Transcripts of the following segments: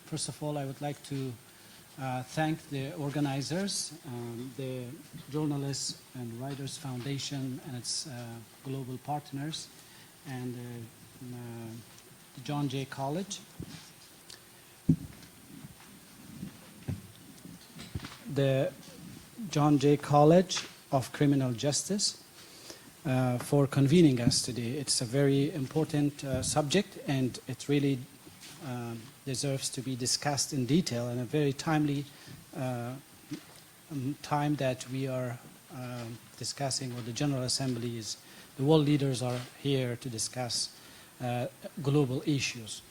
First of all, I would like to thank the organizers, the Journalists and Writers Foundation and its global partners, and the John Jay College. The John Jay College of Criminal Justice for convening us today. It's a very important subject, and it really deserves to be discussed in detail in a very timely time that we are discussing, or the General Assembly is, the world leaders are here to discuss global issues.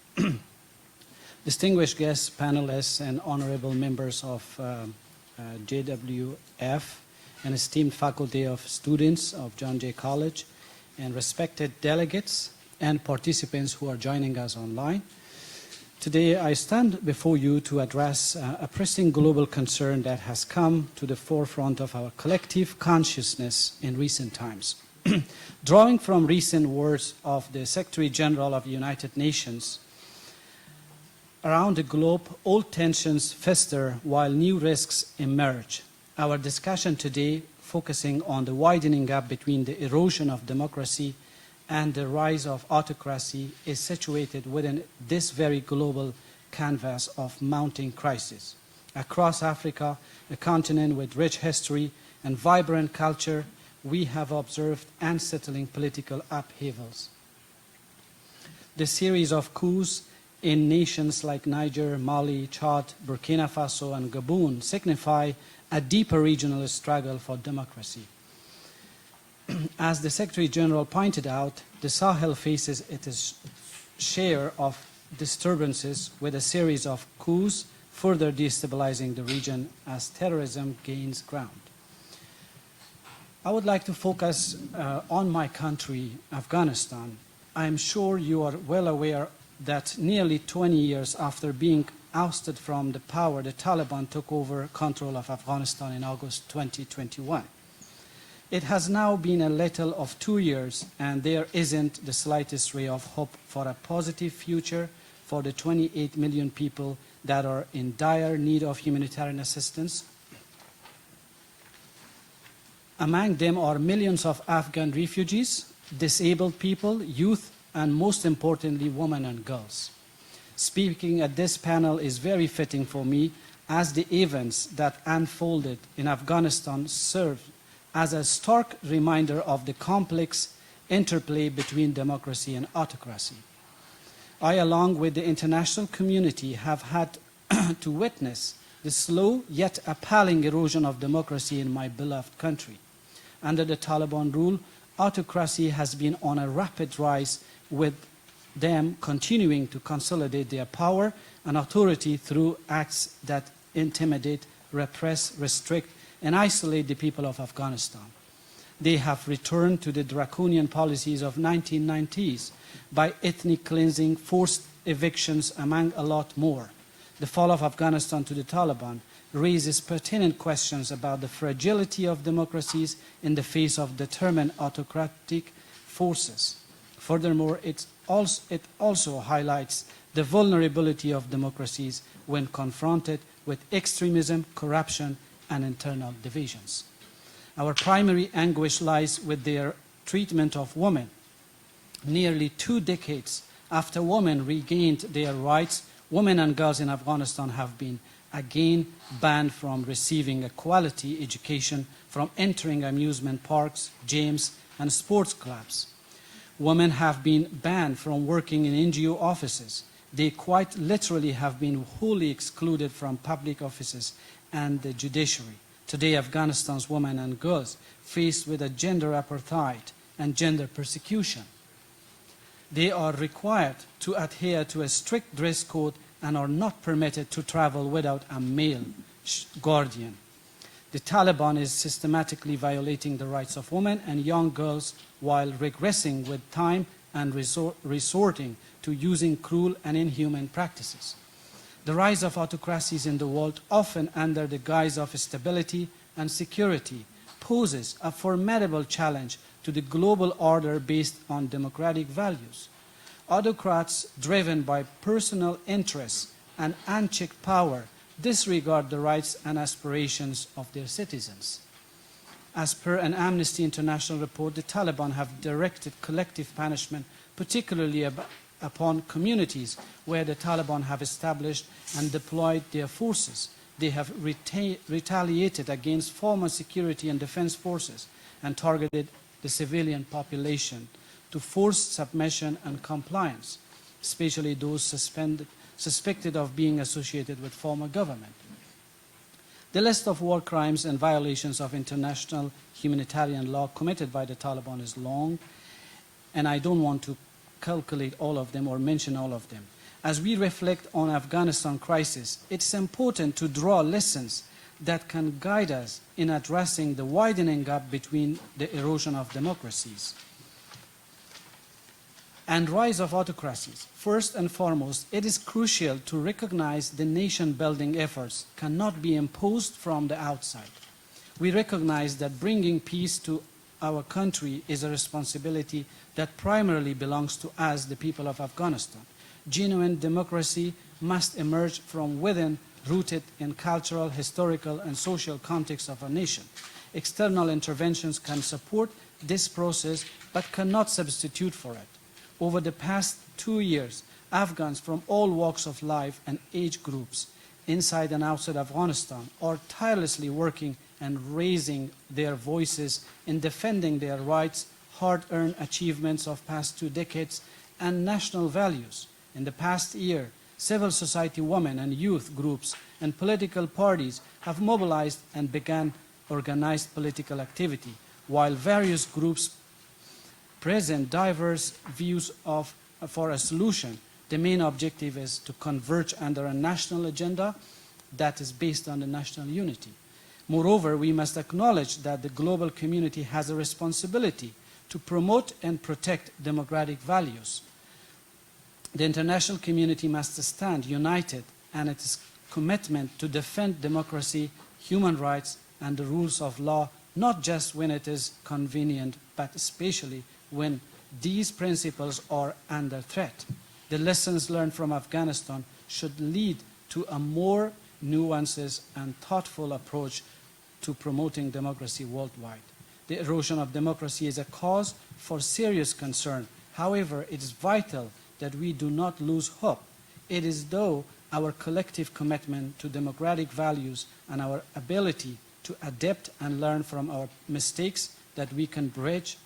Distinguished guests, panelists, and honorable members of JWF, and esteemed faculty of students of John Jay College, and respected delegates and participants who are joining us online. Today I stand before you to address a pressing global concern that has come to the forefront of our collective consciousness in recent times. Drawing from recent words of the Secretary General of the United Nations, around the globe, old tensions fester while new risks emerge. Our discussion today, focusing on the widening gap between the erosion of democracy and the rise of autocracy, is situated within this very global canvas of mounting crisis. Across Africa, a continent with rich history and vibrant culture, we have observed unsettling political upheavals. The series of coups in nations like Niger, Mali, Chad, Burkina Faso, and Gabon signify a deeper regional struggle for democracy. As the Secretary General pointed out, the Sahel faces its share of disturbances with a series of coups, further destabilizing the region as terrorism gains ground. I would like to focus on my country, Afghanistan. I am sure you are well aware that nearly 20 years after being ousted from the power, the Taliban took over control of Afghanistan in August 2021. It has now been a little of 2 years, and there isn't the slightest ray of hope for a positive future for the 28 million people that are in dire need of humanitarian assistance. Among them are millions of Afghan refugees, disabled people, youth, and most importantly, women and girls. Speaking at this panel is very fitting for me, as the events that unfolded in Afghanistan serve as a stark reminder of the complex interplay between democracy and autocracy. I, along with the international community, have had to witness the slow yet appalling erosion of democracy in my beloved country. Under the Taliban rule, autocracy has been on a rapid rise, with them continuing to consolidate their power and authority through acts that intimidate, repress, restrict, and isolate the people of Afghanistan. They have returned to the draconian policies of 1990s by ethnic cleansing, forced evictions, among a lot more. The fall of Afghanistan to the Taliban raises pertinent questions about the fragility of democracies in the face of determined autocratic forces. Furthermore, it also highlights the vulnerability of democracies when confronted with extremism, corruption, and internal divisions. Our primary anguish lies with their treatment of women. Nearly 2 decades after women regained their rights, women and girls in Afghanistan have been again banned from receiving a quality education, from entering amusement parks, gyms, and sports clubs. Women have been banned from working in NGO offices. They quite literally have been wholly excluded from public offices and the judiciary. Today, Afghanistan's women and girls faced with a gender apartheid and gender persecution. They are required to adhere to a strict dress code and are not permitted to travel without a male guardian. The Taliban is systematically violating the rights of women and young girls while regressing with time and resorting to using cruel and inhuman practices. The rise of autocracies in the world, often under the guise of stability and security, poses a formidable challenge to the global order based on democratic values. Autocrats driven by personal interests and unchecked power disregard the rights and aspirations of their citizens. As per an Amnesty International report, the Taliban have directed collective punishment, particularly upon communities where the Taliban have established and deployed their forces. They have retaliated against former security and defense forces and targeted the civilian population to force submission and compliance, especially those suspected of being associated with former government. The list of war crimes and violations of international humanitarian law committed by the Taliban is long, and I don't want to calculate all of them or mention all of them. As we reflect on Afghanistan crisis, it's important to draw lessons that can guide us in addressing the widening gap between the erosion of democracies and rise of autocracies. First and foremost, it is crucial to recognize the nation-building efforts cannot be imposed from the outside. We recognize that bringing peace to our country is a responsibility that primarily belongs to us, the people of Afghanistan. Genuine democracy must emerge from within, rooted in cultural, historical, and social context of our nation. External interventions can support this process, but cannot substitute for it. Over the past 2 years, Afghans from all walks of life and age groups inside and outside Afghanistan are tirelessly working and raising their voices in defending their rights, hard-earned achievements of past 2 decades, and national values. In the past year, civil society women and youth groups and political parties have mobilized and begun organized political activity, while various groups present diverse views for a solution. The main objective is to converge under a national agenda that is based on the national unity. Moreover, we must acknowledge that the global community has a responsibility to promote and protect democratic values. The international community must stand united in its commitment to defend democracy, human rights, and the rules of law, not just when it is convenient, but especially when these principles are under threat. The lessons learned from Afghanistan should lead to a more nuanced and thoughtful approach to promoting democracy worldwide. The erosion of democracy is a cause for serious concern. However, it is vital that we do not lose hope. It is though our collective commitment to democratic values and our ability to adapt and learn from our mistakes that we can bridge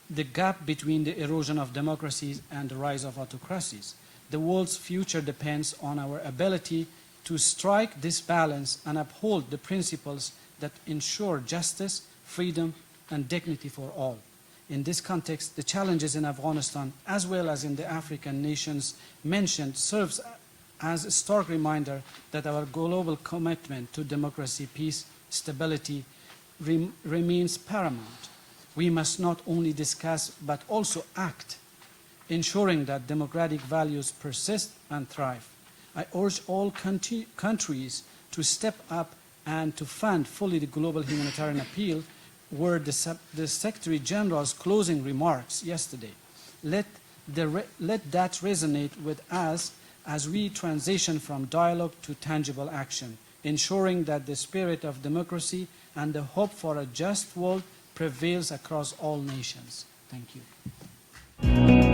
the gap between the erosion of democracies and the rise of autocracies. The world's future depends on our ability to strike this balance and uphold the principles that ensure justice, freedom, and dignity for all. In this context, the challenges in Afghanistan, as well as in the African nations mentioned, serves as a stark reminder that our global commitment to democracy, peace, stability remains paramount. We must not only discuss, but also act, ensuring that democratic values persist and thrive. I urge all countries to step up and to fund fully the global humanitarian appeal, were the Secretary General's closing remarks yesterday. Let that resonate with us as we transition from dialogue to tangible action, ensuring that the spirit of democracy and the hope for a just world prevails across all nations. Thank you.